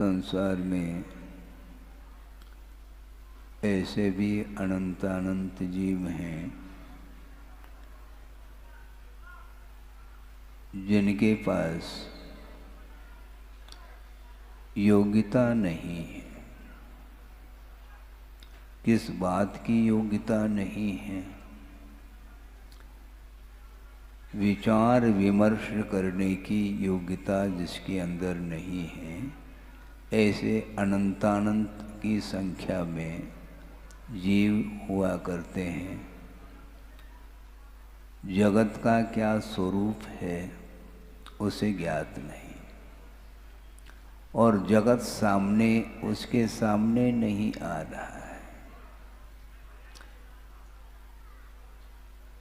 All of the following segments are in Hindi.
संसार में ऐसे भी अनंत जीव हैं जिनके पास योग्यता नहीं है। किस बात की योग्यता नहीं है? विचार विमर्श करने की योग्यता जिसके अंदर नहीं है, ऐसे अनंत की संख्या में जीव हुआ करते हैं। जगत का क्या स्वरूप है उसे ज्ञात नहीं, और जगत सामने उसके सामने नहीं आ रहा है।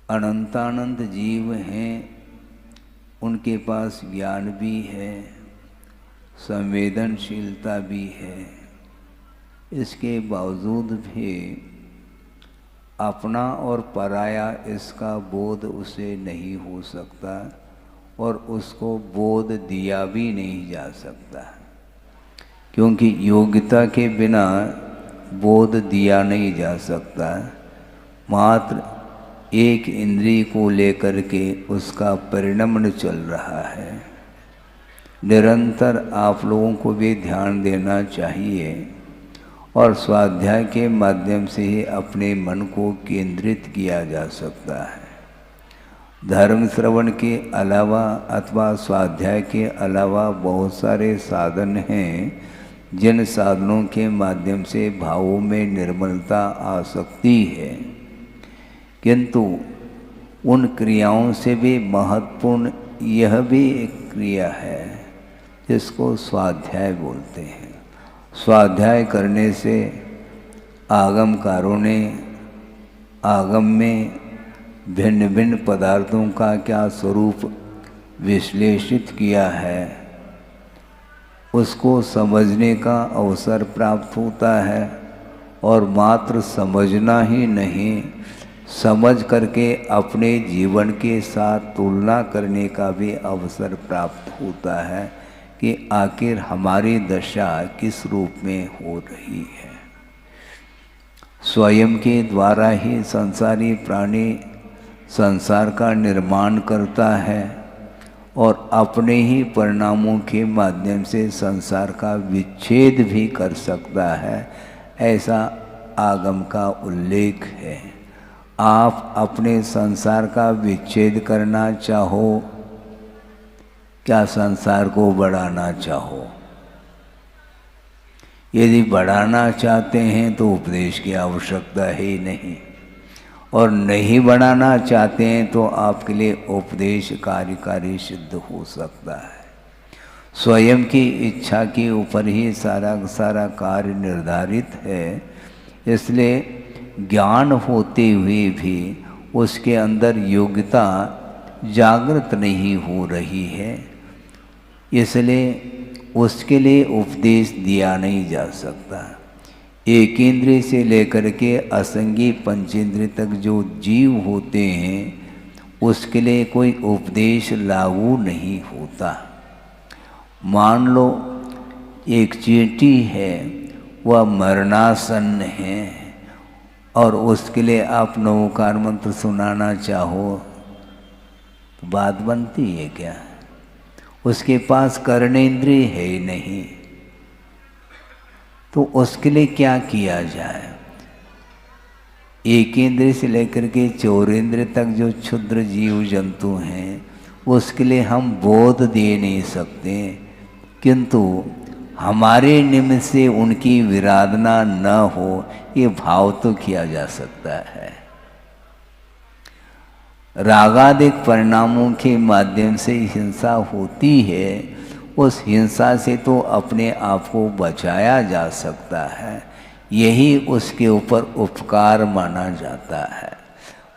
अनंत जीव हैं, उनके पास ज्ञान भी है, संवेदनशीलता भी है। इसके बावजूद भी अपना और पराया इसका बोध उसे नहीं हो सकता, और उसको बोध दिया भी नहीं जा सकता, क्योंकि योग्यता के बिना बोध दिया नहीं जा सकता। मात्र एक इंद्रिय को लेकर के उसका परिणमन चल रहा है। निरंतर आप लोगों को भी ध्यान देना चाहिए और स्वाध्याय के माध्यम से ही अपने मन को केंद्रित किया जा सकता है। धर्म श्रवण के अलावा अथवा स्वाध्याय के अलावा बहुत सारे साधन हैं, जिन साधनों के माध्यम से भावों में निर्मलता आ सकती है, किंतु उन क्रियाओं से भी महत्वपूर्ण यह भी एक क्रिया है जिसको स्वाध्याय बोलते हैं। स्वाध्याय करने से आगमकारों ने आगम में भिन्न भिन्न पदार्थों का क्या स्वरूप विश्लेषित किया है, उसको समझने का अवसर प्राप्त होता है। और मात्र समझना ही नहीं, समझ करके अपने जीवन के साथ तुलना करने का भी अवसर प्राप्त होता है कि आखिर हमारी दशा किस रूप में हो रही है। स्वयं के द्वारा ही संसारी प्राणी संसार का निर्माण करता है और अपने ही परिणामों के माध्यम से संसार का विच्छेद भी कर सकता है, ऐसा आगम का उल्लेख है। आप अपने संसार का विच्छेद करना चाहो, क्या संसार को बढ़ाना चाहो? यदि बढ़ाना चाहते हैं तो उपदेश की आवश्यकता ही नहीं, और नहीं बढ़ाना चाहते हैं तो आपके लिए उपदेश कार्यकारी सिद्ध हो सकता है। स्वयं की इच्छा के ऊपर ही सारा कार्य निर्धारित है। इसलिए ज्ञान होते हुए भी उसके अंदर योग्यता जागृत नहीं हो रही है, इसलिए उसके लिए उपदेश दिया नहीं जा सकता। एक इंद्रिय से लेकर के असंगी पंचेंद्रिय तक जो जीव होते हैं, उसके लिए कोई उपदेश लागू नहीं होता। मान लो एक चींटी है, वह मरणासन्न है, और उसके लिए आप नवोकार मंत्र सुनाना चाहो तो बात बनती है क्या? उसके पास कर्णेंद्रिय है ही नहीं, तो उसके लिए क्या किया जाए? एक इंद्रिय से लेकर के चौरेंद्रिय तक जो क्षुद्र जीव जंतु हैं, उसके लिए हम बोध दे नहीं सकते, किंतु हमारे निमित्त से उनकी विराधना न हो ये भाव तो किया जा सकता है। रागादिक परिणामों के माध्यम से हिंसा होती है, उस हिंसा से तो अपने आप को बचाया जा सकता है। यही उसके ऊपर उपकार माना जाता है।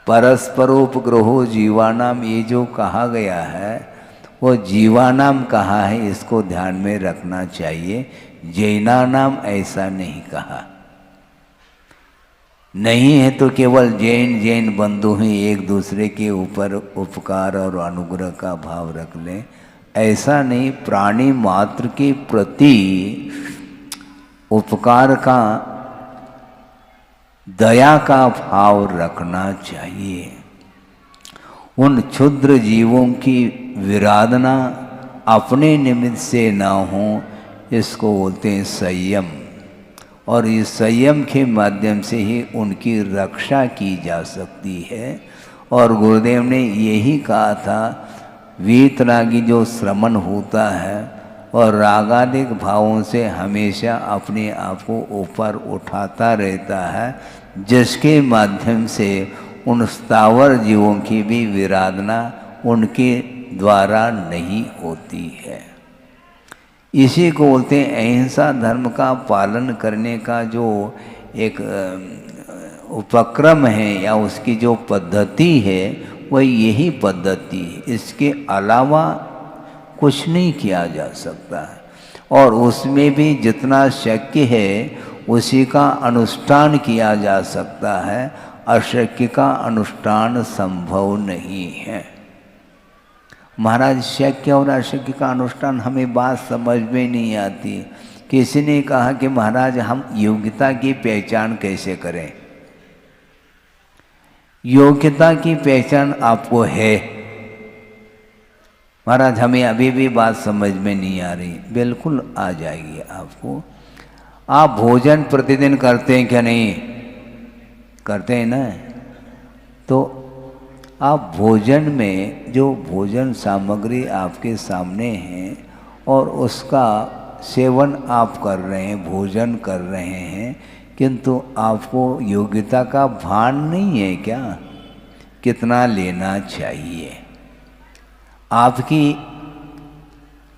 परस्परोपग्रहो जीवानाम, ये जो कहा गया है वो जीवानाम कहा है, इसको ध्यान में रखना चाहिए। जैनानाम ऐसा नहीं कहा। नहीं है तो केवल जैन बंधु ही एक दूसरे के ऊपर उपकार और अनुग्रह का भाव रख लें, ऐसा नहीं। प्राणी मात्र के प्रति उपकार का, दया का भाव रखना चाहिए। उन क्षुद्र जीवों की विराधना अपने निमित्त से ना हो, इसको बोलते हैं संयम। और इस संयम के माध्यम से ही उनकी रक्षा की जा सकती है। और गुरुदेव ने यही कहा था, वीतरागी जो श्रमण होता है और रागादिक भावों से हमेशा अपने आप को ऊपर उठाता रहता है, जिसके माध्यम से उन स्थावर जीवों की भी विराधना उनके द्वारा नहीं होती है। इसी को बोलते हैं अहिंसा धर्म का पालन करने का जो एक उपक्रम है या उसकी जो पद्धति है, वह यही पद्धति है। इसके अलावा कुछ नहीं किया जा सकता है। और उसमें भी जितना शक्य है उसी का अनुष्ठान किया जा सकता है, अशक्य का अनुष्ठान संभव नहीं है। महाराज, शक्य और अशक्य का अनुष्ठान हमें बात समझ में नहीं आती। किसी ने कहा कि महाराज हम योग्यता की पहचान कैसे करें? योग्यता की पहचान आपको है? महाराज हमें अभी भी बात समझ में नहीं आ रही। बिल्कुल आ जाएगी आपको। आप भोजन प्रतिदिन करते हैं क्या? नहीं करते हैं ना? तो आप भोजन में जो भोजन सामग्री आपके सामने है और उसका सेवन आप कर रहे हैं, भोजन कर रहे हैं, किंतु आपको योग्यता का भान नहीं है क्या? कितना लेना चाहिए? आपकी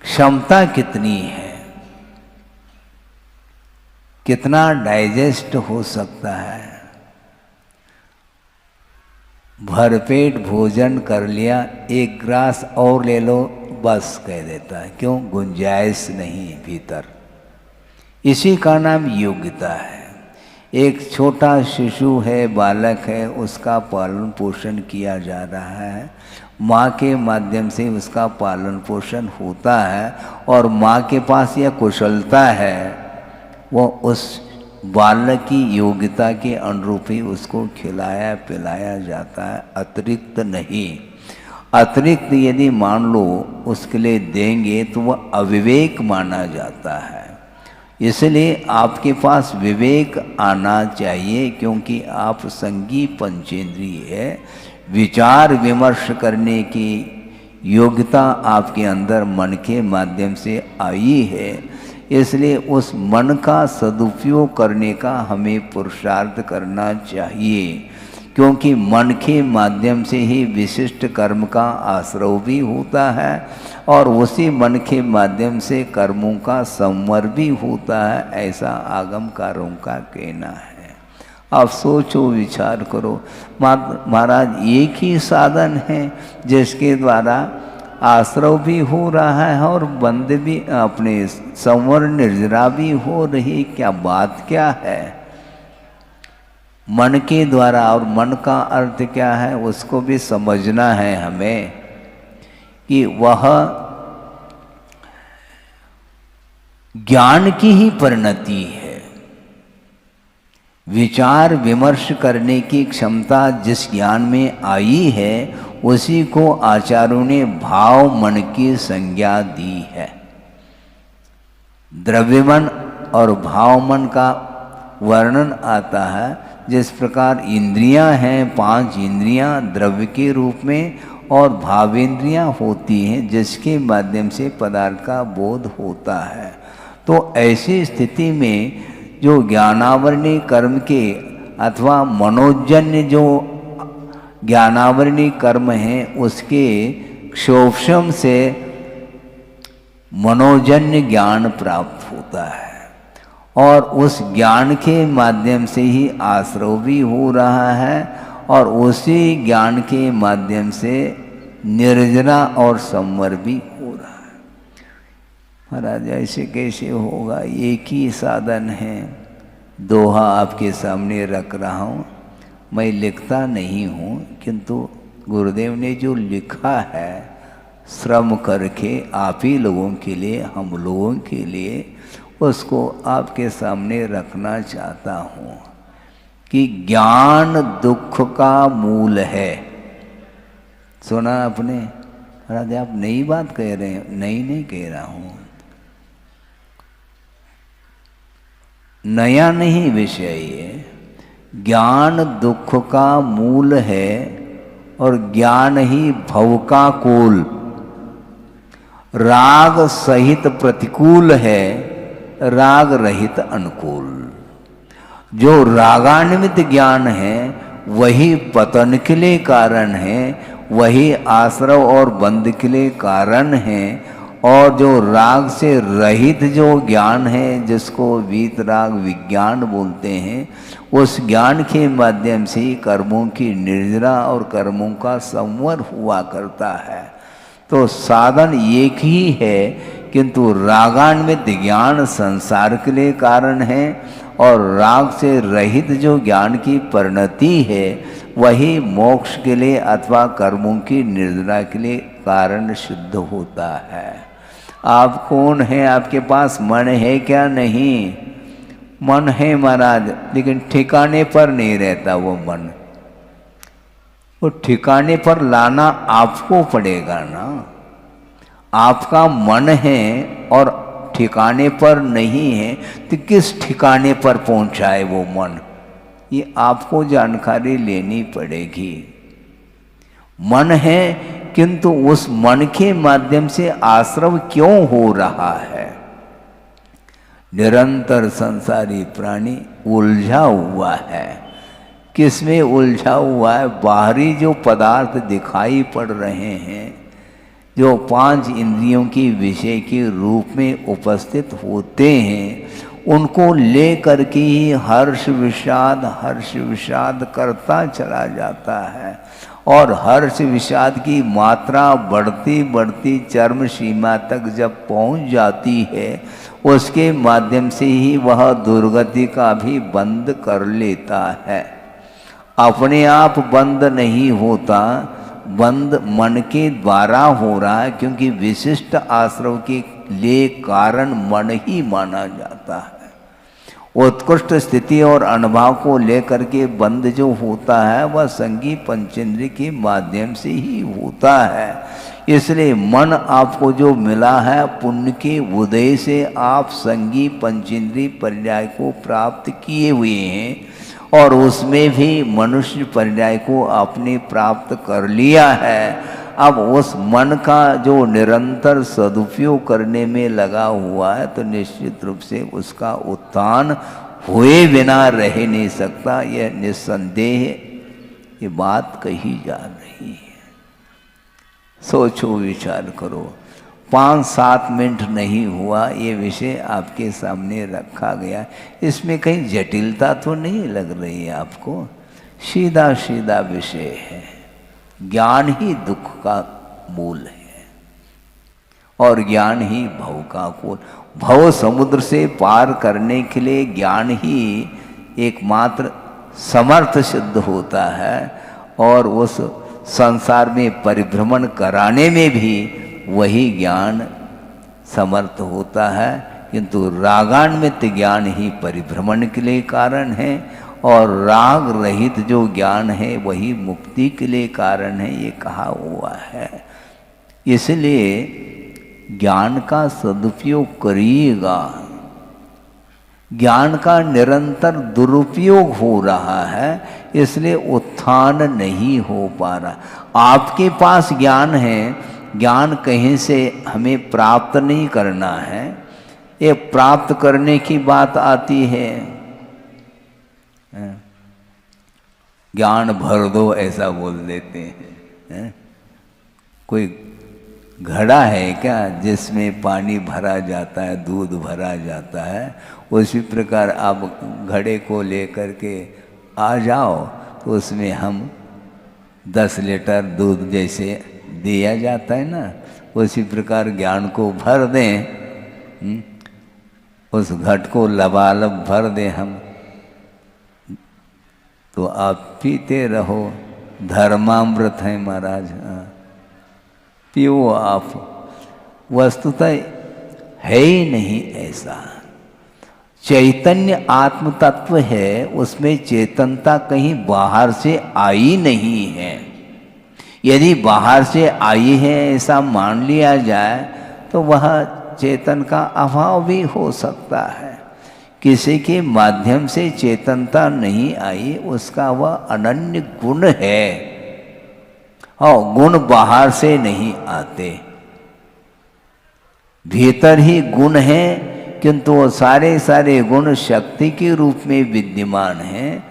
क्षमता कितनी है? कितना डाइजेस्ट हो सकता है? भरपेट भोजन कर लिया, एक ग्रास और ले लो, बस कह देता है। क्यों? गुंजाइश नहीं भीतर। इसी का नाम योग्यता है। एक छोटा शिशु है, बालक है, उसका पालन पोषण किया जा रहा है, माँ के माध्यम से उसका पालन पोषण होता है और माँ के पास यह कुशलता है, वो उस बालक की योग्यता के अनुरूप ही उसको खिलाया पिलाया जाता है, अतिरिक्त नहीं। अतिरिक्त यदि मान लो उसके लिए देंगे तो वह अविवेक माना जाता है। इसलिए आपके पास विवेक आना चाहिए, क्योंकि आप संगी पंचेंद्रिय है। विचार विमर्श करने की योग्यता आपके अंदर मन के माध्यम से आई है। इसलिए उस मन का सदुपयोग करने का हमें पुरुषार्थ करना चाहिए, क्योंकि मन के माध्यम से ही विशिष्ट कर्म का आश्रय भी होता है और उसी मन के माध्यम से कर्मों का संवर भी होता है, ऐसा आगमकारों का कहना है। आप सोचो, विचार करो। महाराज एक ही साधन है जिसके द्वारा आश्रय भी हो रहा है और बंद भी, अपने संवर निर्जरा भी हो रही। क्या बात क्या है? मन के द्वारा। और मन का अर्थ क्या है उसको भी समझना है हमें, कि वह ज्ञान की ही परिणति है। विचार विमर्श करने की क्षमता जिस ज्ञान में आई है, उसी को आचार्यों ने भाव मन की संज्ञा दी है। द्रव्यमन और भाव मन का वर्णन आता है। जिस प्रकार इंद्रियां हैं, 5 इंद्रियां द्रव्य के रूप में और भावेंद्रियां होती हैं, जिसके माध्यम से पदार्थ का बोध होता है। तो ऐसी स्थिति में जो ज्ञानावरणीय कर्म के अथवा मनोजन्य जो ज्ञानावरणीय कर्म हैं, उसके क्षोभम से मनोजन्य ज्ञान प्राप्त होता है और उस ज्ञान के माध्यम से ही आश्रय भी हो रहा है और उसी ज्ञान के माध्यम से निर्जरा और संवर भी हो रहा है। महाराज ऐसे कैसे होगा? एक ही साधन है। दोहा आपके सामने रख रहा हूँ। मैं लिखता नहीं हूँ, किंतु गुरुदेव ने जो लिखा है श्रम करके आप ही लोगों के लिए, हम लोगों के लिए, उसको आपके सामने रखना चाहता हूँ कि ज्ञान दुख का मूल है। सुना आपने? महाराज आप नई बात कह रहे हैं? नहीं कह रहा हूँ, नया नहीं विषय ये। ज्ञान दुख का मूल है और ज्ञान ही भव का कुल। राग सहित प्रतिकूल है, राग रहित अनुकूल। जो रागान्वित ज्ञान है वही पतन के लिए कारण है, वही आश्रव और बंध के लिए कारण है। और जो राग से रहित जो ज्ञान है, जिसको वीतराग विज्ञान बोलते हैं, उस ज्ञान के माध्यम से कर्मों की निर्जरा और कर्मों का संवर हुआ करता है। तो साधन एक ही है, किंतु रागान्वित ज्ञान संसार के लिए कारण है और राग से रहित जो ज्ञान की परिणति है वही मोक्ष के लिए अथवा कर्मों की निर्जरा के लिए कारण सिद्ध होता है। आप कौन हैं? आपके पास मन है क्या? नहीं, मन है महाराज, लेकिन ठिकाने पर नहीं रहता वो मन। वो ठिकाने पर लाना आपको पड़ेगा ना। आपका मन है और ठिकाने पर नहीं है, तो किस ठिकाने पर पहुंचाए वो मन, ये आपको जानकारी लेनी पड़ेगी। मन है, किंतु उस मन के माध्यम से आश्रव क्यों हो रहा है? निरंतर संसारी प्राणी उलझा हुआ है। किसमें उलझा हुआ है? बाहरी जो पदार्थ दिखाई पड़ रहे हैं, जो पांच इंद्रियों की विषय के रूप में उपस्थित होते हैं, उनको ले करके ही हर्ष विषाद करता चला जाता है। और हर्ष विषाद की मात्रा बढ़ती बढ़ती चरम सीमा तक जब पहुंच जाती है, उसके माध्यम से ही वह दुर्गति का भी बंद कर लेता है। अपने आप बंद नहीं होता, बंद मन के द्वारा हो रहा है, क्योंकि विशिष्ट आश्रव के लिए कारण मन ही माना जाता है। उत्कृष्ट स्थिति और अनुभव को लेकर के बंद जो होता है वह संगी पंचेंद्रिय के माध्यम से ही होता है। इसलिए मन आपको जो मिला है, पुण्य के उदय से आप संगी पंचेंद्रिय पर्याय को प्राप्त किए हुए हैं, और उसमें भी मनुष्य पर्याय को आपने प्राप्त कर लिया है। अब उस मन का जो निरंतर सदुपयोग करने में लगा हुआ है, तो निश्चित रूप से उसका उत्थान हुए बिना रह नहीं सकता। यह निस्संदेह ये बात कही जा रही है। सोचो, विचार करो। 5-7 मिनट नहीं हुआ, ये विषय आपके सामने रखा गया। इसमें कहीं जटिलता तो नहीं लग रही है आपको? सीधा सीधा विषय है। ज्ञान ही दुख का मूल है और ज्ञान ही भव का कुल। भव समुद्र से पार करने के लिए ज्ञान ही एकमात्र समर्थ सिद्ध होता है, और उस संसार में परिभ्रमण कराने में भी वही ज्ञान समर्थ होता है। किंतु रागान्वित ज्ञान ही परिभ्रमण के लिए कारण है, और राग रहित जो ज्ञान है वही मुक्ति के लिए कारण है, ये कहा हुआ है। इसलिए ज्ञान का सदुपयोग करिएगा। ज्ञान का निरंतर दुरुपयोग हो रहा है, इसलिए उत्थान नहीं हो पा रहा। आपके पास ज्ञान है, ज्ञान कहीं से हमें प्राप्त नहीं करना है। ये प्राप्त करने की बात आती है, ज्ञान भर दो ऐसा बोल देते हैं। कोई घड़ा है क्या जिसमें पानी भरा जाता है, दूध भरा जाता है? उसी प्रकार आप घड़े को लेकर के आ जाओ, तो उसमें हम 10 लीटर दूध जैसे दिया जाता है ना, उसी प्रकार ज्ञान को भर दें, उस घट को लबालब भर दें हम, तो आप पीते रहो। धर्मामृत है महाराज, पियो आप। वस्तुतः है ही नहीं ऐसा। चैतन्य आत्म तत्व है, उसमें चेतनता कहीं बाहर से आई नहीं है। यदि बाहर से आई है ऐसा मान लिया जाए तो वह चेतन का अभाव भी हो सकता है। किसी के माध्यम से चेतनता नहीं आई, उसका वह अनन्य गुण है और गुण बाहर से नहीं आते, भीतर ही गुण है, किंतु वो सारे सारे गुण शक्ति के रूप में विद्यमान हैं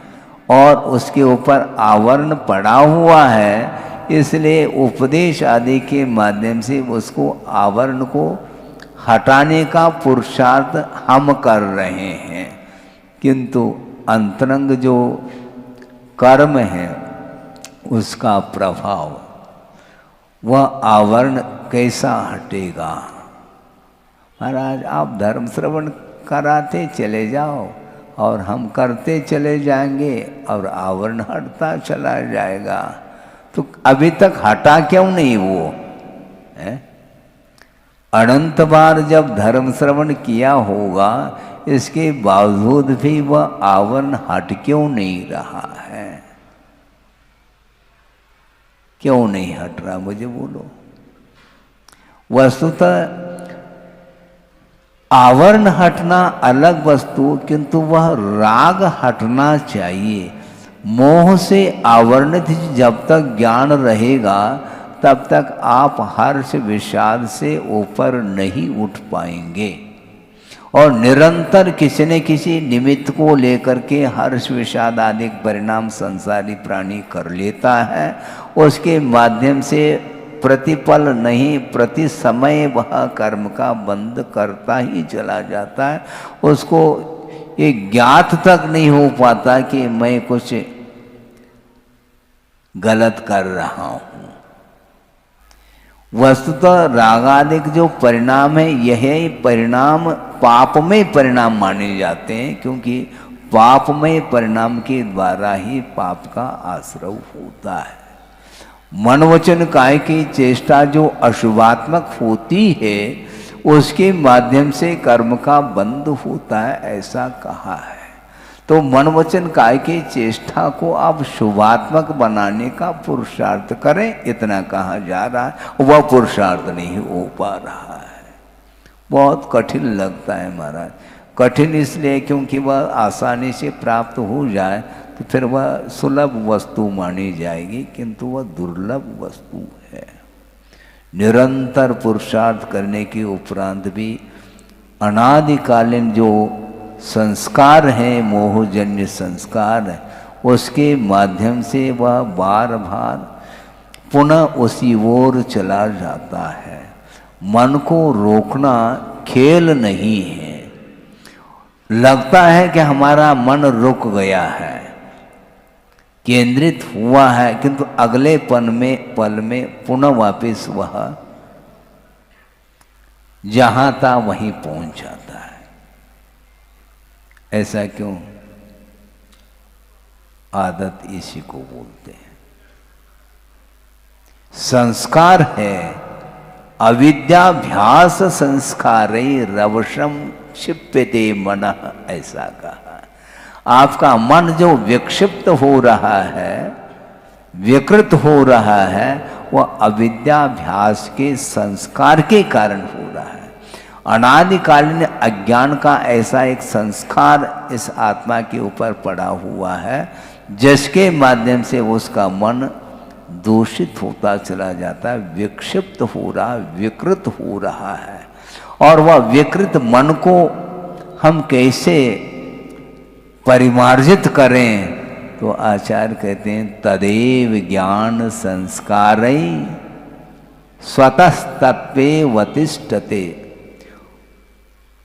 और उसके ऊपर आवरण पड़ा हुआ है। इसलिए उपदेश आदि के माध्यम से उसको आवरण को हटाने का पुरुषार्थ हम कर रहे हैं, किंतु अंतरंग जो कर्म है उसका प्रभाव, वह आवरण कैसा हटेगा। महाराज आप धर्म श्रवण कराते चले जाओ और हम करते चले जाएंगे और आवरण हटता चला जाएगा, तो अभी तक हटा क्यों नहीं वो है? अनंत बार जब धर्म श्रवण किया होगा, इसके बावजूद भी वह आवरण हट क्यों नहीं रहा है? क्यों नहीं हट रहा, मुझे बोलो। वस्तुतः आवरण हटना अलग वस्तु, किंतु वह राग हटना चाहिए। मोह से आवरणित जब तक ज्ञान रहेगा तब तक आप हर्ष विषाद से ऊपर नहीं उठ पाएंगे, और निरंतर किसी न किसी निमित्त को लेकर के हर्ष विषाद आदि परिणाम संसारी प्राणी कर लेता है। उसके माध्यम से प्रतिपल नहीं प्रति समय वह कर्म का बंध करता ही चला जाता है। उसको ये ज्ञात तक नहीं हो पाता कि मैं कुछ गलत कर रहा हूं। वस्तुतः रागादिक जो परिणाम है, यही परिणाम पापमय परिणाम माने जाते हैं, क्योंकि पापमय परिणाम के द्वारा ही पाप का आश्रय होता है। मन वचन काय की चेष्टा जो अशुभात्मक होती है, उसके माध्यम से कर्म का बंध होता है, ऐसा कहा है। तो मन वचन काय की चेष्टा को आप शुभात्मक बनाने का पुरुषार्थ करें, इतना कहा जा रहा है। वह पुरुषार्थ नहीं हो पा रहा है, बहुत कठिन लगता है महाराज। कठिन इसलिए क्योंकि वह आसानी से प्राप्त हो जाए तो फिर वह सुलभ वस्तु मानी जाएगी, किंतु वह दुर्लभ वस्तु है। निरंतर पुरुषार्थ करने के उपरांत भी अनादिकालीन जो संस्कार हैं, मोहजन्य संस्कार है, उसके माध्यम से वह बार बार पुनः उसी ओर चला जाता है। मन को रोकना खेल नहीं है। लगता है कि हमारा मन रुक गया है, केंद्रित हुआ है, किंतु अगले पल में पुनः वापस वह जहां था वहीं पहुंच जाता है। ऐसा क्यों? आदत इसी को बोलते हैं। संस्कार है अविद्याभ्यास संस्कारे रवशम क्षिप्यते मनः, ऐसा कहा। आपका मन जो विक्षिप्त हो रहा है, विकृत हो रहा है, वह अविद्याभ्यास के संस्कार के कारण हो रहा है। अनादिकालीन अज्ञान का ऐसा एक संस्कार इस आत्मा के ऊपर पड़ा हुआ है, जिसके माध्यम से उसका मन दूषित होता चला जाता है, विक्षिप्त हो रहा, विकृत हो रहा है। और वह विकृत मन को हम कैसे परिमार्जित करें? तो आचार्य कहते हैं तदेव ज्ञान संस्कारै स्वतस्तत्वे वतिष्ठते।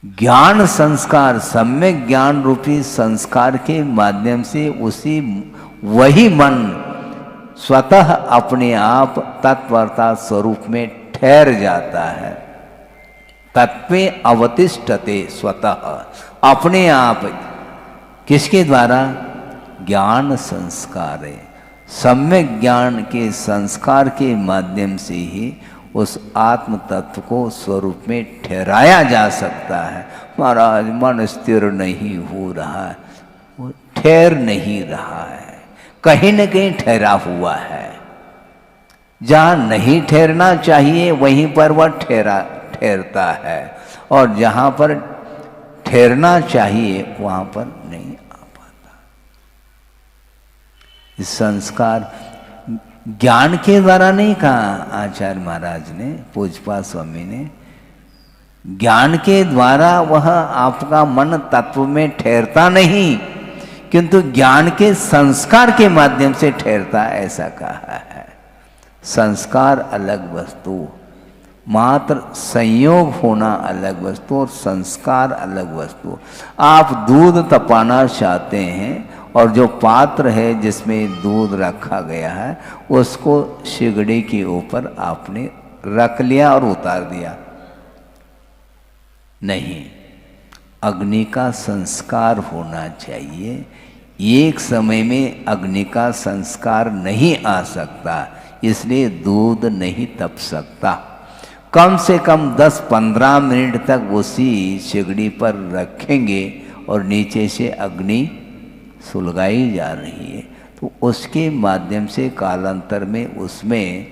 ज्ञान संस्कार, सम्यक ज्ञान रूपी संस्कार के माध्यम से उसी वही मन स्वतः अपने आप तत्वता स्वरूप में ठहर जाता है। तत्वे अवतिष्ठते, स्वतः अपने आप। किसके द्वारा? ज्ञान संस्कार है। सम्यक ज्ञान के संस्कार के माध्यम से ही उस आत्म तत्व को स्वरूप में ठहराया जा सकता है। महाराज मन स्थिर नहीं हो रहा है, वो ठहर नहीं रहा है, कहीं न कहीं ठहरा हुआ है। जहाँ नहीं ठहरना चाहिए वहीं पर वह ठहरता है, और जहाँ पर ठहरना चाहिए वहाँ पर नहीं आ पाता। इस संस्कार ज्ञान के द्वारा नहीं कहा आचार्य महाराज ने, पूज्यपाद स्वामी ने, ज्ञान के द्वारा वह आपका मन तत्व में ठहरता नहीं, किंतु ज्ञान के संस्कार के माध्यम से ठहरता, ऐसा कहा है। संस्कार अलग वस्तु, मात्र संयोग होना अलग वस्तु और संस्कार अलग वस्तु। आप दूध तपाना चाहते हैं और जो पात्र है जिसमें दूध रखा गया है उसको सिगड़ी के ऊपर आपने रख लिया और उतार दिया, नहीं, अग्नि का संस्कार होना चाहिए। एक समय में अग्नि का संस्कार नहीं आ सकता, इसलिए दूध नहीं तप सकता। कम से कम 10-15 मिनट तक उसी सिगड़ी पर रखेंगे और नीचे से अग्नि सुलगाई जा रही है, तो उसके माध्यम से कालांतर में उसमें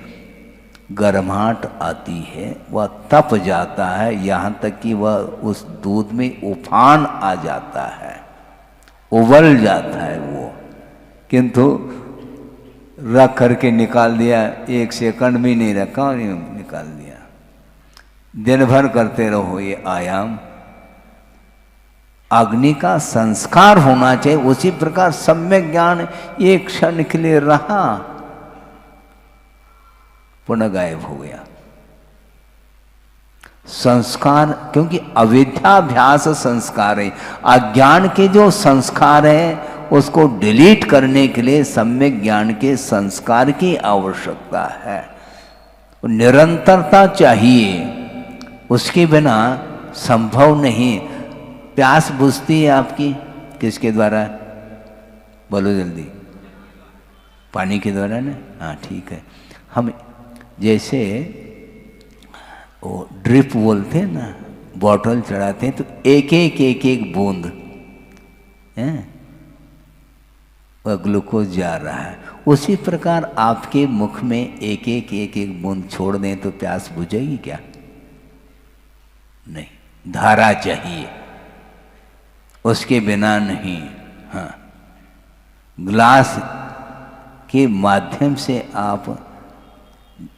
गर्माहट आती है, वह तप जाता है, यहाँ तक कि वह उस दूध में उफान आ जाता है, उबल जाता है वो। किंतु रख करके निकाल दिया, 1 सेकंड भी नहीं रखा और निकाल दिया। दिन भर करते रहो ये आयाम। अग्नि का संस्कार होना चाहिए। उसी प्रकार सम्यक ज्ञान एक क्षण के लिए रहा, पुनः गायब हो गया। संस्कार, क्योंकि अविद्याभ्यास संस्कार है, अज्ञान के जो संस्कार है उसको डिलीट करने के लिए सम्यक ज्ञान के संस्कार की आवश्यकता है। निरंतरता चाहिए, उसके बिना संभव नहीं। प्यास बुझती है आपकी किसके द्वारा? बोलो जल्दी। पानी के द्वारा ना? हाँ ठीक है। हम जैसे वो ड्रिप बोलते हैं ना, बॉटल चढ़ाते हैं तो एक बूंद है वह ग्लूकोज जा रहा है। उसी प्रकार आपके मुख में एक बूंद छोड़ दें तो प्यास बुझेगी क्या? नहीं, धारा चाहिए, उसके बिना नहीं। हाँ, ग्लास के माध्यम से आप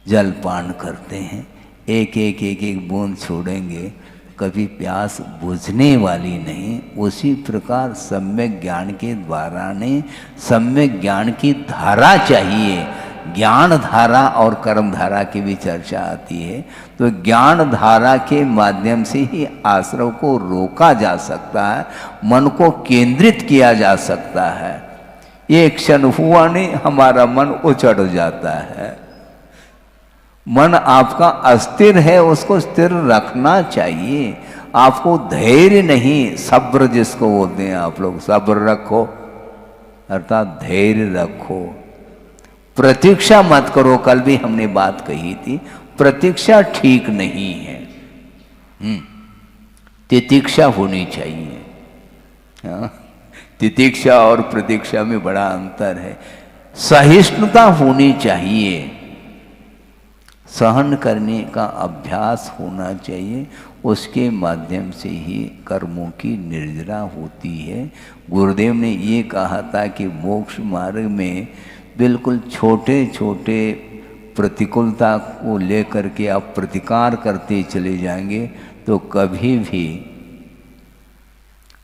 जलपान करते हैं, एक बूंद छोड़ेंगे, कभी प्यास बुझने वाली नहीं। उसी प्रकार सम्यक ज्ञान के द्वारा ने सम्यक ज्ञान की धारा चाहिए। ज्ञान धारा और कर्म धारा की भी चर्चा आती है, तो ज्ञान धारा के माध्यम से ही आश्रव को रोका जा सकता है, मन को केंद्रित किया जा सकता है। एक क्षण हुआ नहीं, हमारा मन उचट जाता है। मन आपका अस्थिर है, उसको स्थिर रखना चाहिए। आपको धैर्य नहीं, सब्र जिसको बोलते हैं आप लोग, सब्र रखो अर्थात धैर्य रखो। प्रतीक्षा मत करो। कल भी हमने बात कही थी, प्रतीक्षा ठीक नहीं है, तितिक्षा होनी चाहिए। हाँ? तितिक्षा और प्रतीक्षा में बड़ा अंतर है। सहिष्णुता होनी चाहिए, सहन करने का अभ्यास होना चाहिए। उसके माध्यम से ही कर्मों की निर्जरा होती है। गुरुदेव ने ये कहा था कि मोक्ष मार्ग में बिल्कुल छोटे छोटे प्रतिकूलता को लेकर के आप प्रतिकार करते चले जाएंगे तो कभी भी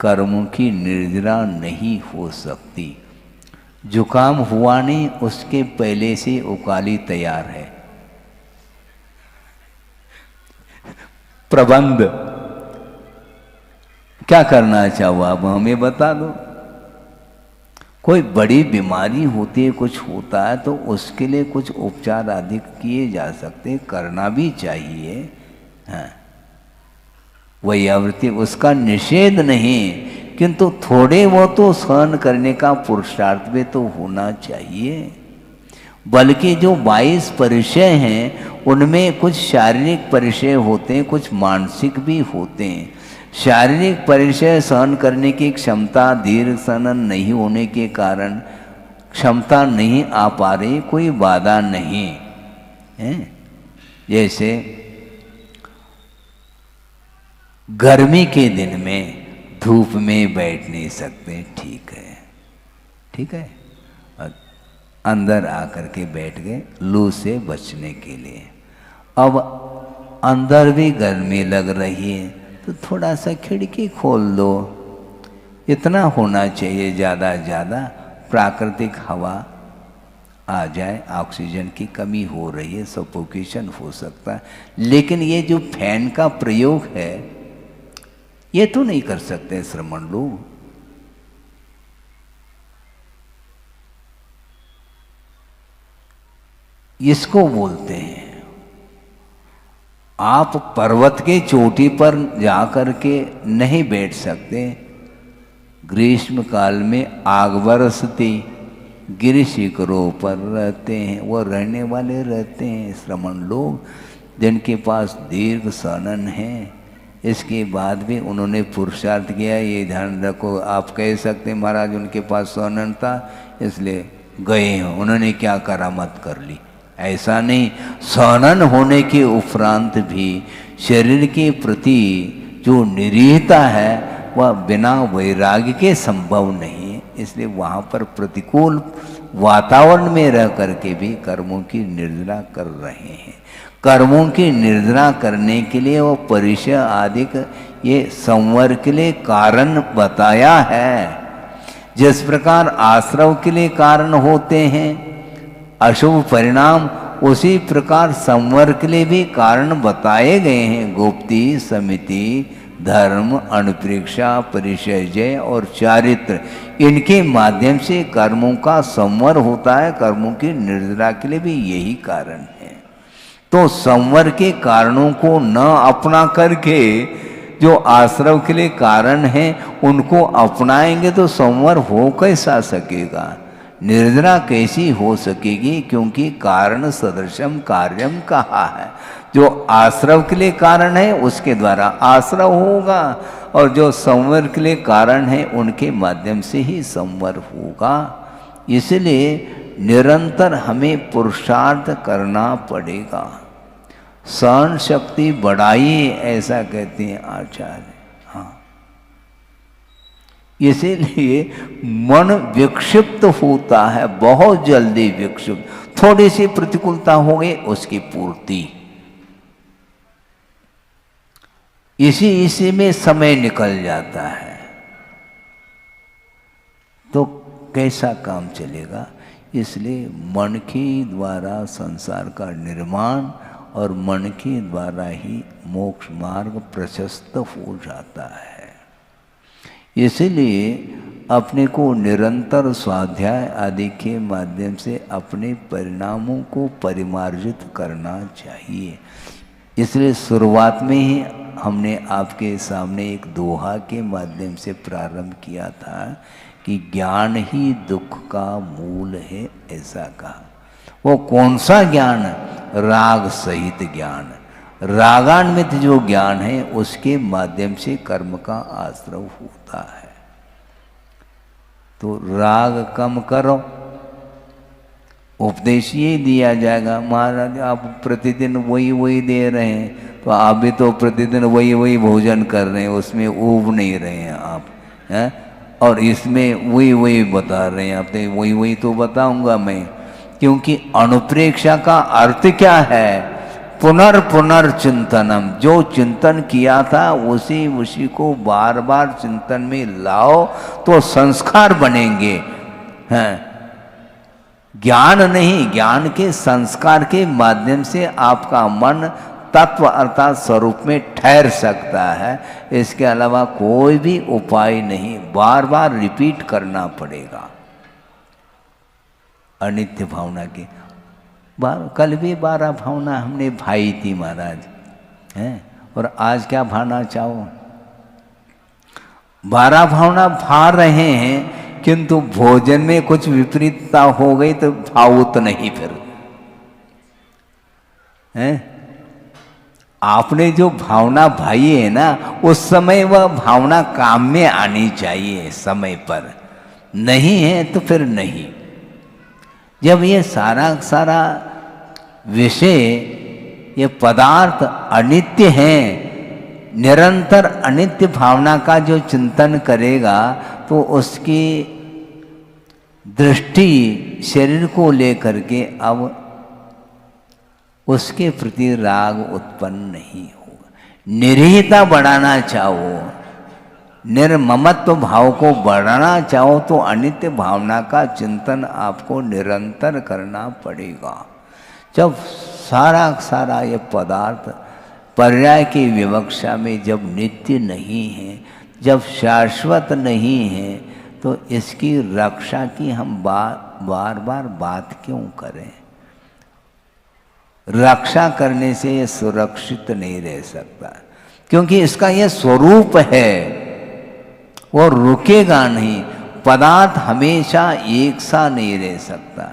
कर्मों की निर्जरा नहीं हो सकती। जुकाम हुआ नहीं, उसके पहले से उकाली तैयार है। प्रबंध क्या करना चाहो आप हमें बता दो। कोई बड़ी बीमारी होती है, कुछ होता है तो उसके लिए कुछ उपचार आदि किए जा सकते हैं, करना भी चाहिए। हाँ, वही आवृत्ति, उसका निषेध नहीं, किंतु थोड़े वो तो सहन करने का पुरुषार्थ भी तो होना चाहिए। बल्कि जो 22 परिचय हैं उनमें कुछ शारीरिक परिचय होते हैं, कुछ मानसिक भी होते हैं। शारीरिक परिचय सहन करने की क्षमता दीर्घ सहन नहीं होने के कारण क्षमता नहीं आ पा रही, कोई बाधा नहीं है। जैसे गर्मी के दिन में धूप में बैठ नहीं सकते, ठीक है, ठीक है, अंदर आकर के बैठ गए लू से बचने के लिए। अब अंदर भी गर्मी लग रही है तो थोड़ा सा खिड़की खोल दो, इतना होना चाहिए। ज़्यादा ज़्यादा प्राकृतिक हवा आ जाए, ऑक्सीजन की कमी हो रही है, सफोकेशन हो सकता है। लेकिन ये जो फैन का प्रयोग है ये तो नहीं कर सकते श्रमण लोग। इसको बोलते हैं आप पर्वत के चोटी पर जाकर के नहीं बैठ सकते। ग्रीष्म काल में आग बरसती, गिर शिखरों पर रहते हैं, वो रहने वाले रहते हैं श्रमण लोग जिनके पास दीर्घ सहनन है। इसके बाद भी उन्होंने पुरुषार्थ किया, ये ध्यान रखो। आप कह सकते महाराज उनके पास सहनन था इसलिए गए हैं, उन्होंने क्या करामत कर ली, ऐसा नहीं। सहनन होने के उपरांत भी शरीर के प्रति जो निरीहता है वह बिना वैराग्य के संभव नहीं है। इसलिए वहाँ पर प्रतिकूल वातावरण में रह करके भी कर्मों की निर्जरा कर रहे हैं। कर्मों की निर्जरा करने के लिए वो परिचय आदि ये संवर के लिए कारण बताया है। जिस प्रकार आश्रव के लिए कारण होते हैं अशुभ परिणाम, उसी प्रकार संवर के लिए भी कारण बताए गए हैं। गुप्ती, समिति, धर्म, अनुप्रेक्षा, परिचय और चारित्र, इनके माध्यम से कर्मों का संवर होता है। कर्मों की निर्जरा के लिए भी यही कारण है। तो संवर के कारणों को न अपना करके जो आश्रव के लिए कारण है उनको अपनाएंगे तो संवर हो कैसा सकेगा, निर्जरा कैसी हो सकेगी? क्योंकि कारण सदृशम कार्यम कहा है। जो आश्रव के लिए कारण है उसके द्वारा आश्रव होगा, और जो संवर के लिए कारण है उनके माध्यम से ही संवर होगा। इसलिए निरंतर हमें पुरुषार्थ करना पड़ेगा। सहन शक्ति बढ़ाइए ऐसा कहते हैं आचार्य। हाँ, इसीलिए मन विक्षिप्त होता है, बहुत जल्दी विक्षिप्त। थोड़ी सी प्रतिकूलता हो गई उसकी पूर्ति, इसी में समय निकल जाता है। तो कैसा काम चलेगा? इसलिए मन के द्वारा संसार का निर्माण और मन के द्वारा ही मोक्ष मार्ग प्रशस्त हो जाता है। इसलिए अपने को निरंतर स्वाध्याय आदि के माध्यम से अपने परिणामों को परिमार्जित करना चाहिए। इसलिए शुरुआत में ही हमने आपके सामने एक दोहा के माध्यम से प्रारंभ किया था कि ज्ञान ही दुख का मूल है, ऐसा कहा। वो कौन सा ज्ञान? राग सहित ज्ञान। रागान्वित जो ज्ञान है उसके माध्यम से कर्म का आश्रव होता है। तो राग कम करो, उपदेश ये दिया जाएगा। महाराज आप प्रतिदिन वही दे रहे हैं, तो आप भी तो प्रतिदिन वही भोजन कर रहे हैं, उसमें ऊब नहीं रहे हैं आप, हैं? और इसमें वही बता रहे हैं आप, तो वही तो बताऊंगा मैं। क्योंकि अनुप्रेक्षा का अर्थ क्या है? पुनर्चिंतनम। जो चिंतन किया था उसी को बार बार चिंतन में लाओ तो संस्कार बनेंगे, हैं? ज्ञान नहीं, ज्ञान के संस्कार के माध्यम से आपका मन तत्व अर्थात स्वरूप में ठहर सकता है। इसके अलावा कोई भी उपाय नहीं, बार बार रिपीट करना पड़ेगा। अनित्य भावना की कल भी 12 भावना हमने भाई थी महाराज, हैं? और आज क्या भावना चाहो? 12 भावना भा रहे हैं किंतु भोजन में कुछ विपरीतता हो गई तो भावुक नहीं फिर हैं। आपने जो भावना भाई है ना, उस समय वह भावना काम में आनी चाहिए समय पर, नहीं है तो फिर नहीं। जब ये सारा विषय, ये पदार्थ अनित्य हैं, निरंतर अनित्य भावना का जो चिंतन करेगा तो उसकी दृष्टि शरीर को लेकर के अब उसके प्रति राग उत्पन्न नहीं होगा। निरीहता बढ़ाना चाहो, निर्ममत्व भाव को बढ़ाना चाहो तो अनित्य भावना का चिंतन आपको निरंतर करना पड़ेगा। जब सारा ये पदार्थ पर्याय की विवक्षा में जब नित्य नहीं है, जब शाश्वत नहीं है, तो इसकी रक्षा की हम बार बार बात क्यों करें। रक्षा करने से ये सुरक्षित नहीं रह सकता, क्योंकि इसका ये स्वरूप है, वो रुकेगा नहीं। पदार्थ हमेशा एक सा नहीं रह सकता।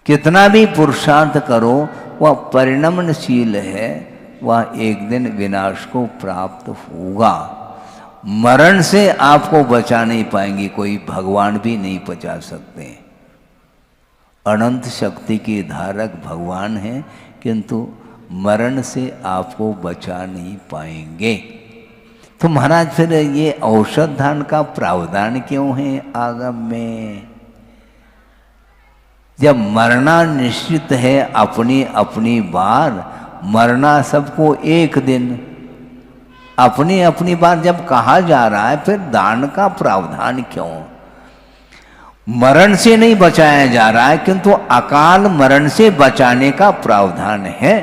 कितना भी पुरुषार्थ करो वह परिणमनशील है, वह एक दिन विनाश को प्राप्त होगा। मरण से आपको बचा नहीं पाएंगे, कोई भगवान भी नहीं बचा सकते। अनंत शक्ति के धारक भगवान हैं, किंतु मरण से आपको बचा नहीं पाएंगे। तो महाराज फिर ये औषध दान का प्रावधान क्यों है आगम में। जब मरना निश्चित है अपनी अपनी बार, मरना सबको एक दिन अपनी अपनी बार जब कहा जा रहा है, फिर दान का प्रावधान क्यों। मरण से नहीं बचाया जा रहा है, किंतु अकाल मरण से बचाने का प्रावधान है।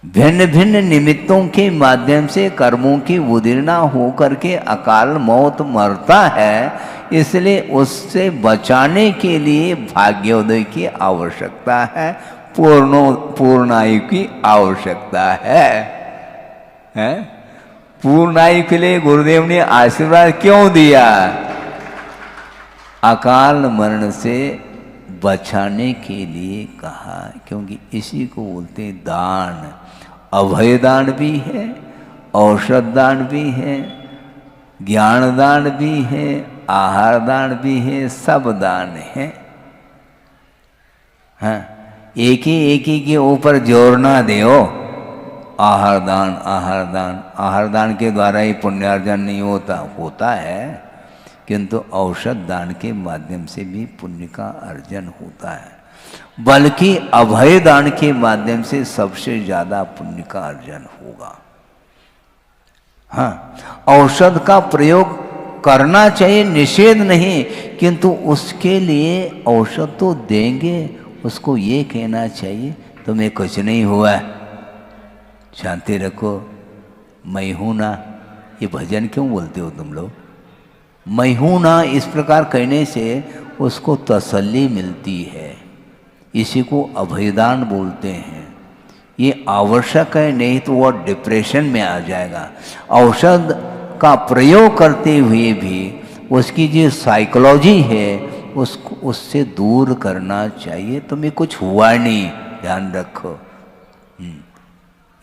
भिन्न भिन्न निमित्तों के माध्यम से कर्मों की उदीर्णा होकर के अकाल मौत मरता है, इसलिए उससे बचाने के लिए भाग्योदय की आवश्यकता है, पूर्णायु की आवश्यकता है। पूर्णायु के लिए गुरुदेव ने आशीर्वाद क्यों दिया। अकाल मरण से बचाने के लिए कहा, क्योंकि इसी को बोलते दान। अभय दान भी है, औषध दान भी है, ज्ञान दान भी है, आहार दान भी है, सब दान है। हाँ, एक ही के ऊपर जोर ना दो। आहार दान, आहार दान, आहार दान के द्वारा ही पुण्यार्जन नहीं होता है, किंतु औषध दान के माध्यम से भी पुण्य का अर्जन होता है। बल्कि अभय दान के माध्यम से सबसे ज्यादा पुण्य का अर्जन होगा। हाँ, औषध का प्रयोग करना चाहिए, निषेध नहीं, किंतु उसके लिए औषध तो देंगे, उसको ये कहना चाहिए तुम्हें कुछ नहीं हुआ, शांति रखो, मैं हूं ना। ये भजन क्यों बोलते हो तुम लोग। मैं हूं ना इस प्रकार कहने से उसको तसल्ली मिलती है, इसी को अभयदान बोलते हैं। ये आवश्यक है, नहीं तो वह डिप्रेशन में आ जाएगा। औषध का प्रयोग करते हुए भी उसकी जो साइकोलॉजी है उसको उससे दूर करना चाहिए। तुम्हें कुछ हुआ नहीं, ध्यान रखो,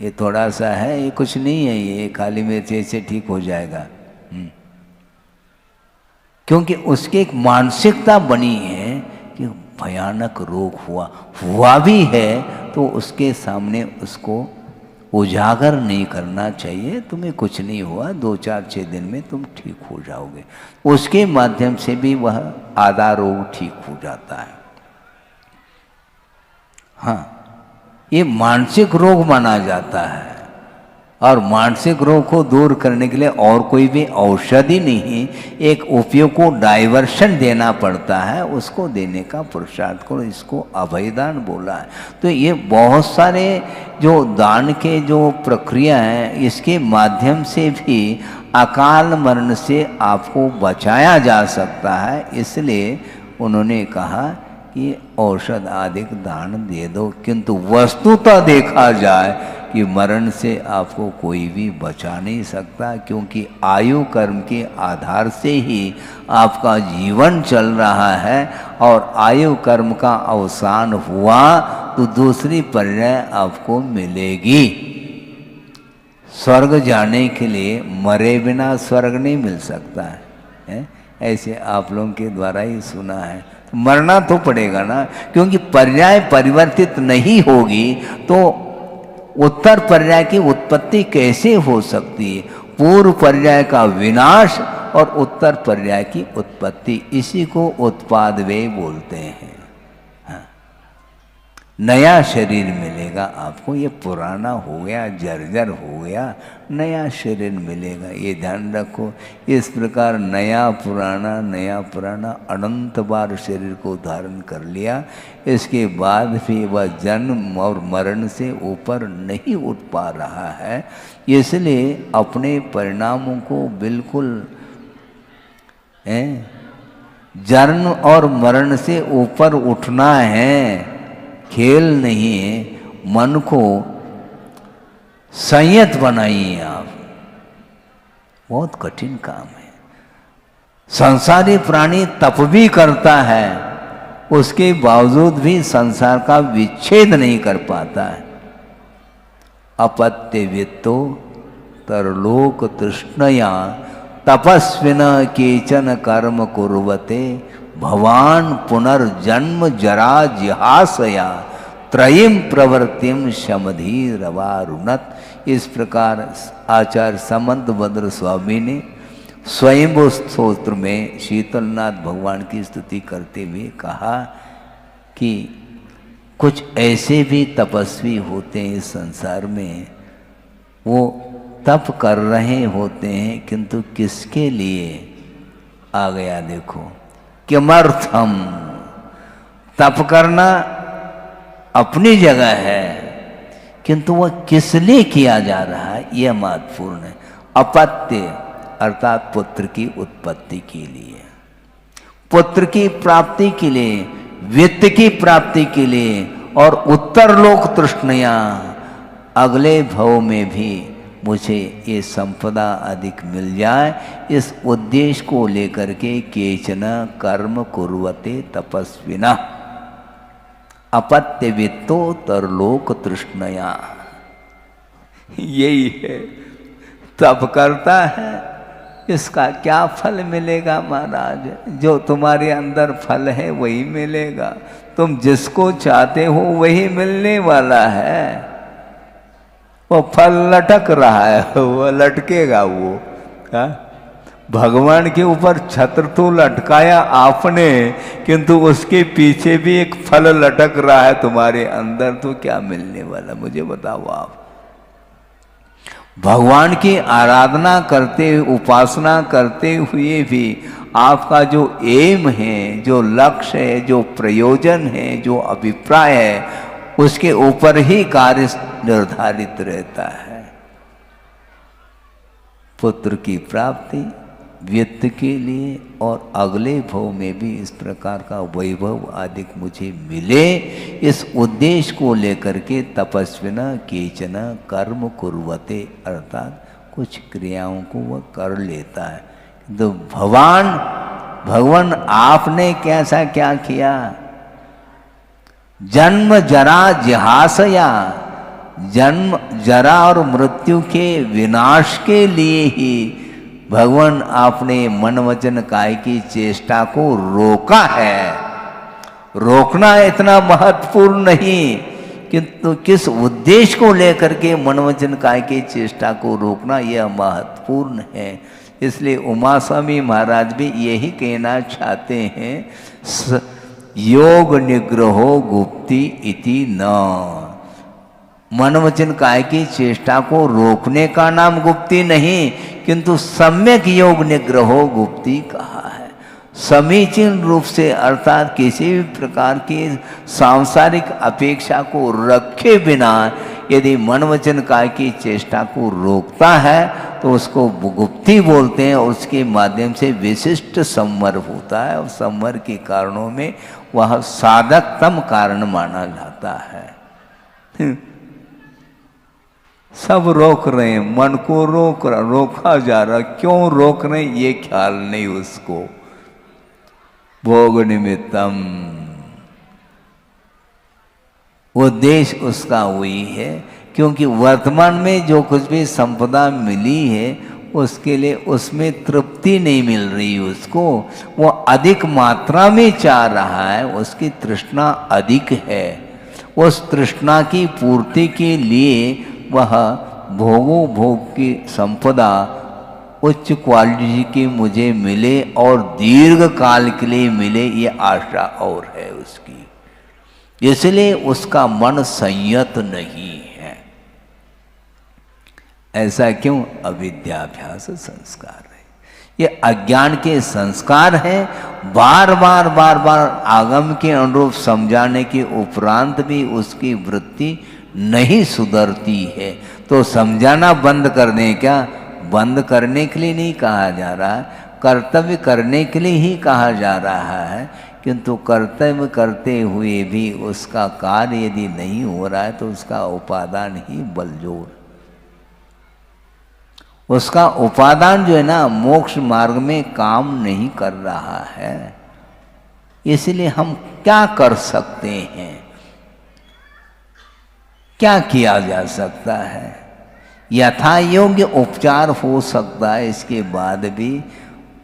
ये थोड़ा सा है, ये कुछ नहीं है, ये काली मिर्च से ठीक हो जाएगा। क्योंकि उसकी एक मानसिकता बनी है कि भयानक रोग हुआ भी है, तो उसके सामने उसको उजागर नहीं करना चाहिए। तुम्हें कुछ नहीं हुआ, 2-4-6 दिन में तुम ठीक हो जाओगे। उसके माध्यम से भी वह आधा रोग ठीक हो जाता है। हाँ, ये मानसिक रोग माना जाता है, और मानसिक रोग को दूर करने के लिए और कोई भी औषधि नहीं, एक उपयोग को डाइवर्शन देना पड़ता है, उसको देने का पुरुषार्थ करो। इसको अभयदान बोला है। तो ये बहुत सारे जो दान के जो प्रक्रिया हैं, इसके माध्यम से भी अकाल मरण से आपको बचाया जा सकता है। इसलिए उन्होंने कहा कि औषध आदि दान दे दो, किंतु वस्तुतः देखा जाए कि मरण से आपको कोई भी बचा नहीं सकता, क्योंकि आयु कर्म के आधार से ही आपका जीवन चल रहा है, और आयु कर्म का अवसान हुआ तो दूसरी पर्याय आपको मिलेगी। स्वर्ग जाने के लिए मरे बिना स्वर्ग नहीं मिल सकता है? ऐसे आप लोगों के द्वारा ही सुना है। तो मरना तो पड़ेगा ना, क्योंकि पर्याय परिवर्तित नहीं होगी तो उत्तर पर्याय की उत्पत्ति कैसे हो सकती है? पूर्व पर्याय का विनाश और उत्तर पर्याय की उत्पत्ति, इसी को उत्पाद व्यय बोलते हैं। नया शरीर मिलेगा आपको, ये पुराना हो गया, जर्जर हो गया, नया शरीर मिलेगा, ये ध्यान रखो। इस प्रकार नया पुराना अनंत बार शरीर को धारण कर लिया, इसके बाद भी वह जन्म और मरण से ऊपर नहीं उठ पा रहा है। इसलिए अपने परिणामों को बिल्कुल जन्म और मरण से ऊपर उठना है, खेल नहीं है। मन को संयत बनाइए आप, बहुत कठिन काम है। संसारी प्राणी तप भी करता है, उसके बावजूद भी संसार का विच्छेद नहीं कर पाता है। अपत्य वित्तो तरलोक तृष्णया तपस्विन केचन कर्म कुर्वते भवान पुनर्जन्म जरा जिहासया त्रयीम प्रवृत्तिम शमधीरवारुणत। इस प्रकार आचार्य समंतभद्र स्वामी ने स्वयंभू स्तोत्र में शीतलनाथ भगवान की स्तुति करते हुए कहा कि कुछ ऐसे भी तपस्वी होते हैं इस संसार में, वो तप कर रहे होते हैं, किंतु किसके लिए? आ गया देखो, किमर्थम। तप करना अपनी जगह है, किंतु वह किस लिए किया जा रहा है, यह महत्वपूर्ण है। अपत्य अर्थात पुत्र की उत्पत्ति के लिए, पुत्र की प्राप्ति के लिए, वित्त की प्राप्ति के लिए, और उत्तर लोक तृष्णया, अगले भव में भी मुझे ये संपदा अधिक मिल जाए, इस उद्देश्य को लेकर के केचन कर्म कुर्वते तपस्विना अपत्य वित्तो तरलोक तृष्णया। यही है, तप करता है, इसका क्या फल मिलेगा महाराज? जो तुम्हारे अंदर फल है वही मिलेगा, तुम जिसको चाहते हो वही मिलने वाला है। वो फल लटक रहा है, वो लटकेगा वो। भगवान के ऊपर छत्र तो लटकाया आपने, किंतु उसके पीछे भी एक फल लटक रहा है तुम्हारे अंदर, तो क्या मिलने वाला मुझे बताओ आप। भगवान की आराधना करते, उपासना करते हुए भी आपका जो एम है, जो लक्ष्य है, जो प्रयोजन है, जो अभिप्राय है, उसके ऊपर ही कार्य निर्धारित रहता है। पुत्र की प्राप्ति, वित्त के लिए, और अगले भव में भी इस प्रकार का वैभव आदि मुझे मिले, इस उद्देश्य को लेकर के तपस्विना केचन कर्म कुर्वते, अर्थात कुछ क्रियाओं को वह कर लेता है। तो भगवान आपने कैसा क्या किया? जन्म जरा जिहासया, जन्म जरा और मृत्यु के विनाश के लिए ही भगवान आपने मन वचन काय की चेष्टा को रोका है। रोकना इतना महत्वपूर्ण नहीं, किंतु किस उद्देश्य को लेकर के मन वचन काय की चेष्टा को रोकना यह महत्वपूर्ण है। इसलिए उमा स्वामी महाराज भी यही कहना चाहते हैं, योग निग्रहो गुप्ति इति न। मन वचन काय की चेष्टा को रोकने का नाम गुप्ति नहीं, किंतु सम्यक योग निग्रहो गुप्ति कहा है। समीचीन रूप से, अर्थात किसी भी प्रकार की सांसारिक अपेक्षा को रखे बिना यदि मन वचन काय की चेष्टा को रोकता है तो उसको गुप्ति बोलते हैं, और उसके माध्यम से विशिष्ट संवर होता है, और संवर के कारणों में वह साधकतम कारण माना जाता है। सब रोक रहे हैं, मन को रोका जा रहा, क्यों रोक रहे हैं ये ख्याल नहीं उसको। भोग निमित्तम, वो देश उसका हुई है, क्योंकि वर्तमान में जो कुछ भी संपदा मिली है उसके लिए उसमें तृप्ति नहीं मिल रही उसको, वो अधिक मात्रा में चाह रहा है, उसकी तृष्णा अधिक है। उस तृष्णा की पूर्ति के लिए वह भोग की संपदा उच्च क्वालिटी की मुझे मिले और दीर्घ काल के लिए मिले, ये आशा और है उसकी। इसलिए उसका मन संयत नहीं है। ऐसा क्यों? अविद्याभ्यास संस्कार है, ये अज्ञान के संस्कार हैं। बार बार आगम के अनुरूप समझाने के उपरांत भी उसकी वृत्ति नहीं सुधरती है, तो समझाना बंद कर दें क्या? बंद करने के लिए नहीं कहा जा रहा है, कर्तव्य करने के लिए ही कहा जा रहा है। किंतु कर्तव्य करते हुए भी उसका कार्य यदि नहीं हो रहा है तो उसका उपादान ही बलजोर, उसका उपादान जो है ना मोक्ष मार्ग में काम नहीं कर रहा है। इसलिए हम क्या कर सकते हैं, क्या किया जा सकता है? यथा योग्य उपचार हो सकता है, इसके बाद भी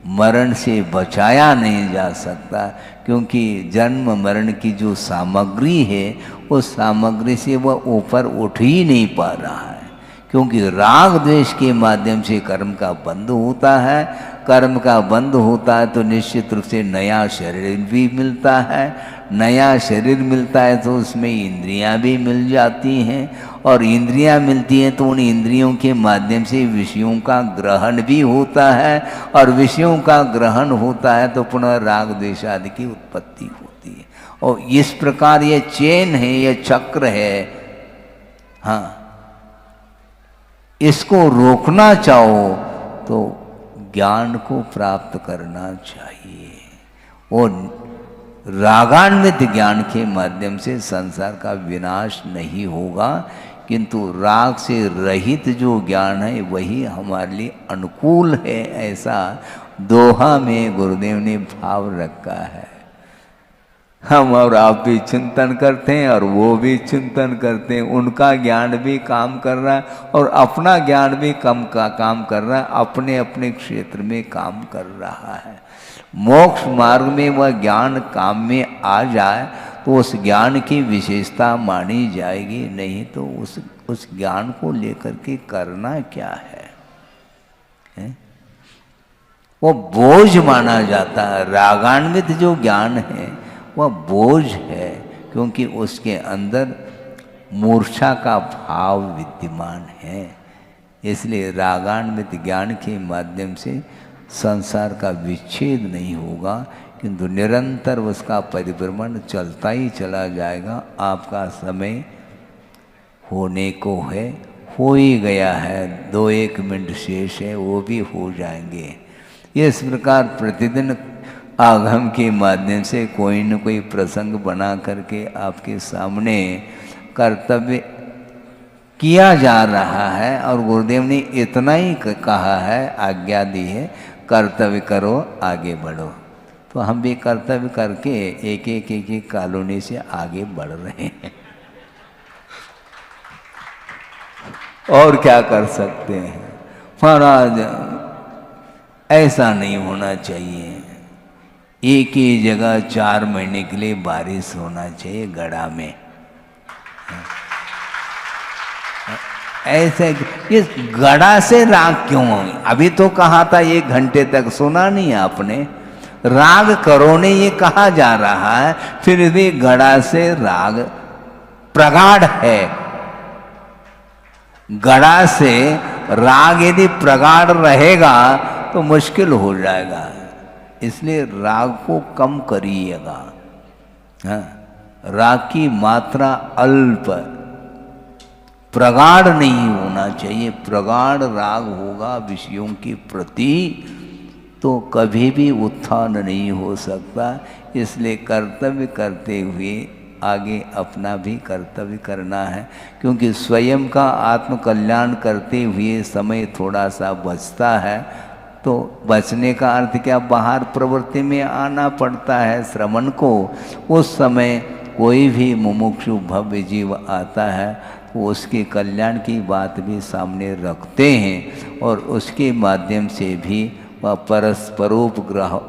मरण से बचाया नहीं जा सकता, क्योंकि जन्म मरण की जो सामग्री है उस सामग्री से वह ऊपर उठ ही नहीं पा रहा है। क्योंकि राग द्वेष के माध्यम से कर्म का बंध होता है, कर्म का बंध होता है तो निश्चित रूप से नया शरीर भी मिलता है, नया शरीर मिलता है तो उसमें इंद्रियां भी मिल जाती हैं, और इंद्रियां मिलती हैं तो उन इंद्रियों के माध्यम से विषयों का ग्रहण भी होता है, और विषयों का ग्रहण होता है तो पुनः राग द्वेष आदि की उत्पत्ति होती है। और इस प्रकार ये चेन है, ये चक्र है। हाँ, इसको रोकना चाहो तो ज्ञान को प्राप्त करना चाहिए, और रागान्वित ज्ञान के माध्यम से संसार का विनाश नहीं होगा, किंतु राग से रहित जो ज्ञान है वही हमारे लिए अनुकूल है। ऐसा दोहा में गुरुदेव ने भाव रखा है। हम और आप भी चिंतन करते हैं और वो भी चिंतन करते हैं, उनका ज्ञान भी काम कर रहा है और अपना ज्ञान भी काम कर रहा है, अपने अपने क्षेत्र में काम कर रहा है। मोक्ष मार्ग में वह ज्ञान काम में आ जाए तो उस ज्ञान की विशेषता मानी जाएगी, नहीं तो उस ज्ञान को लेकर के करना क्या है? वो बोझ माना जाता है। रागान्वित जो ज्ञान है वह बोझ है, क्योंकि उसके अंदर मूर्छा का भाव विद्यमान है। इसलिए रागान्वित ज्ञान के माध्यम से संसार का विच्छेद नहीं होगा, किंतु निरंतर उसका परिभ्रमण चलता ही चला जाएगा। आपका समय होने को है, हो ही गया है, 2-1 मिनट शेष है, वो भी हो जाएंगे। इस प्रकार प्रतिदिन आगम के माध्यम से कोई न कोई प्रसंग बना करके आपके सामने कर्तव्य किया जा रहा है, और गुरुदेव ने इतना ही कहा है, आज्ञा दी है, कर्तव्य करो, आगे बढ़ो। तो हम भी कर्तव्य करके एक एक कॉलोनी से आगे बढ़ रहे हैं। और क्या कर सकते हैं महाराज? ऐसा नहीं होना चाहिए। एक ही जगह 4 महीने के लिए बारिश होना चाहिए गढ़ा में। ऐसे इस गढ़ा से राग क्यों होंगे? अभी तो कहा था 1 घंटे तक, सुना नहीं आपने? राग करो ने ये कहा जा रहा है, फिर भी गढ़ा से राग प्रगाढ़ है। गढ़ा से राग यदि प्रगाढ़ रहेगा तो मुश्किल हो जाएगा, इसलिए राग को कम करिएगा। हाँ, राग की मात्रा अल्प, प्रगाढ़ नहीं होना चाहिए। प्रगाढ़ राग होगा विषयों के प्रति तो कभी भी उत्थान नहीं हो सकता। इसलिए कर्तव्य करते हुए आगे अपना भी कर्तव्य करना है, क्योंकि स्वयं का आत्म कल्याण करते हुए समय थोड़ा सा बचता है। तो बचने का अर्थ क्या, बाहर प्रवृत्ति में आना पड़ता है श्रवण को। उस समय कोई भी मुमुक्षु भव्य जीव आता है तो उसके कल्याण की बात भी सामने रखते हैं, और उसके माध्यम से भी वह परस्परोपग्रह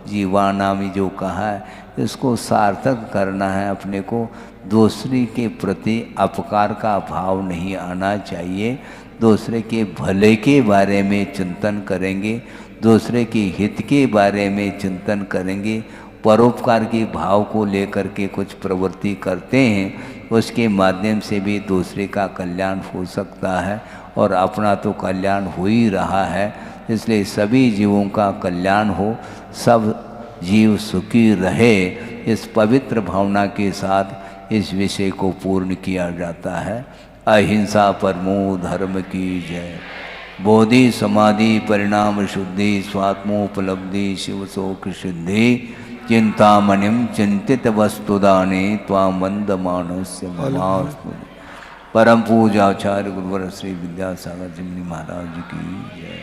जीवानामी जो कहा है, इसको सार्थक करना है। अपने को दूसरे के प्रति अपकार का भाव नहीं आना चाहिए। दूसरे के भले के बारे में चिंतन करेंगे, दूसरे के हित के बारे में चिंतन करेंगे, परोपकार के भाव को लेकर के कुछ प्रवृत्ति करते हैं, उसके माध्यम से भी दूसरे का कल्याण हो सकता है और अपना तो कल्याण हो ही रहा है। इसलिए सभी जीवों का कल्याण हो, सब जीव सुखी रहे, इस पवित्र भावना के साथ इस विषय को पूर्ण किया जाता है। अहिंसा परमो धर्म की जय। बोधि समाधि परिणाम शुद्धि स्वात्मोपलब्धि शिव शोक सिद्धि चिंतामणिम चिंतित वस्तुदाने त्वां वंदमानस्य ममास्तु। परम पूजाचार्य गुरुवर श्री विद्यासागर जी महाराज की जय।